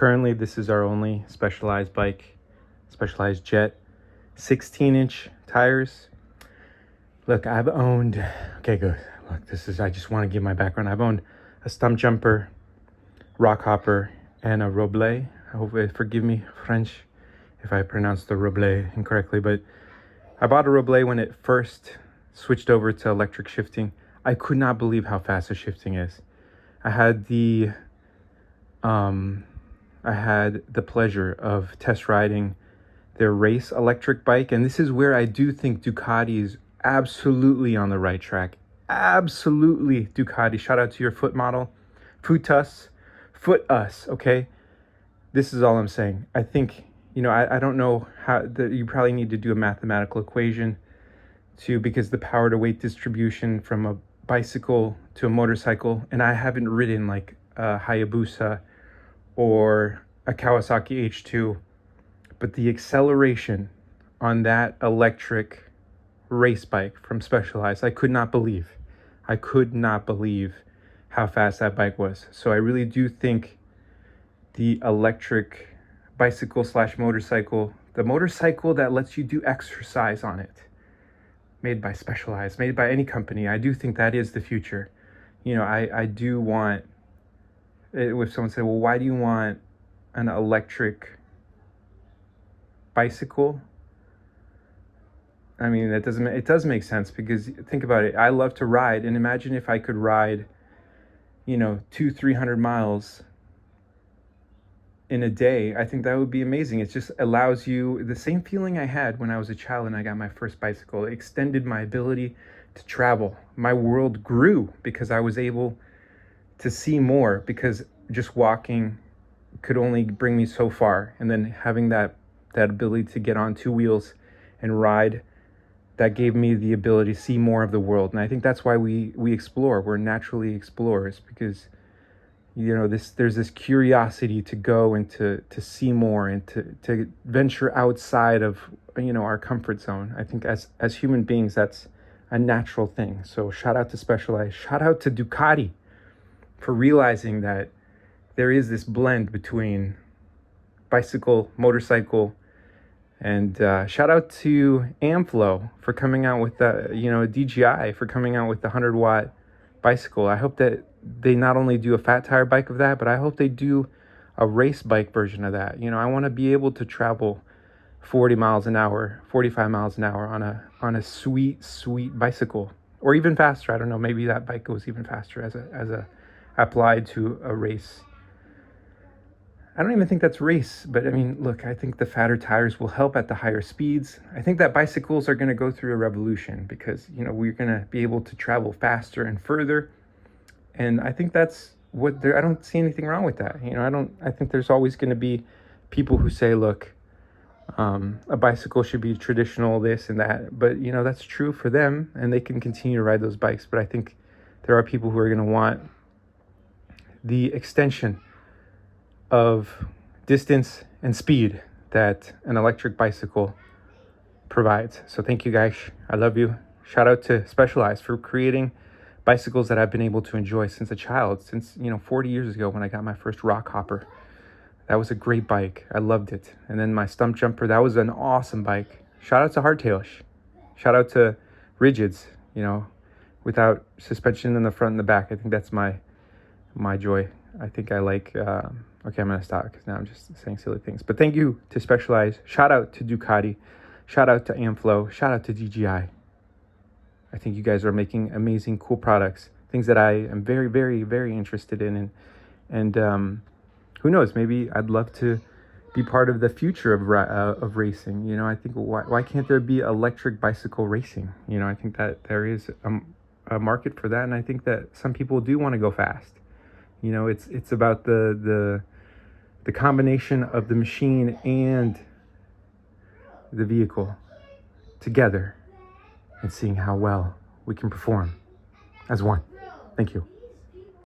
Currently, this is our only Specialized bike, Specialized Jet, 16-inch tires. Look, I've owned, okay, good. Look, I just want to give my background. I've owned a Stumpjumper, Rockhopper, and a Roble. I hope forgive me, French, if I pronounced the Roble incorrectly, but I bought a Roble when it first switched over to electric shifting. I could not believe how fast the shifting is. I had the pleasure of test riding their race electric bike, and this is where I do think Ducati is absolutely on the right track. Absolutely, Ducati. Shout out to your foot model, Footus, okay? This is all I'm saying. I think, I don't know how, you probably need to do a mathematical equation because the power to weight distribution from a bicycle to a motorcycle, and I haven't ridden like a Hayabusa or a Kawasaki H2, but the acceleration on that electric race bike from Specialized, I could not believe how fast that bike was. So I really do think the electric bicycle / motorcycle, the motorcycle that lets you do exercise on it, made by Specialized, made by any company, I do think that is the future. I do want, if someone said, well, why do you want an electric bicycle? I mean, it does make sense, because think about it. I love to ride, and imagine if I could ride, 200-300 miles in a day. I think that would be amazing. It just allows you the same feeling I had when I was a child and I got my first bicycle. It extended my ability to travel. My world grew because I was able to see more, because just walking could only bring me so far. And then having that ability to get on two wheels and ride, that gave me the ability to see more of the world. And I think that's why we explore. We're naturally explorers, because there's this curiosity to go and to see more and to venture outside of our comfort zone. I think as human beings, that's a natural thing. So shout out to Specialized, shout out to Ducati for realizing that there is this blend between bicycle, motorcycle, and shout out to Amflow for coming out with DJI for coming out with the 100-watt bicycle. I hope that they not only do a fat tire bike of that, but I hope they do a race bike version of that. I want to be able to travel 40 miles an hour, 45 miles an hour on a sweet bicycle, or even faster. I don't know, maybe that bike goes even faster as a applied to a race. I don't even think that's race, but I mean, look, I think the fatter tires will help at the higher speeds. I think that bicycles are going to go through a revolution, because we're going to be able to travel faster and further. And I think that's I don't see anything wrong with that. I think there's always going to be people who say, look, a bicycle should be traditional, this and that. But, that's true for them, and they can continue to ride those bikes. But I think there are people who are going to want the extension of distance and speed that an electric bicycle provides. So thank you, guys. I love you. Shout out to Specialized for creating bicycles that I've been able to enjoy since a child, since 40 years ago when I got my first Rockhopper. That was a great bike. I loved it. And then my Stumpjumper, that was an awesome bike. Shout out to Hardtail. Shout out to Rigids, without suspension in the front and the back. I think that's my joy. I think I like, okay, I'm going to stop because now I'm just saying silly things. But thank you to Specialized. Shout out to Ducati. Shout out to Amflow. Shout out to DJI. I think you guys are making amazing, cool products, things that I am very, very, very interested in. And who knows, maybe I'd love to be part of the future of racing. I think, why can't there be electric bicycle racing? I think that there is a market for that. And I think that some people do want to go fast. It's about the combination of the machine and the vehicle together, and seeing how well we can perform as one. Thank you.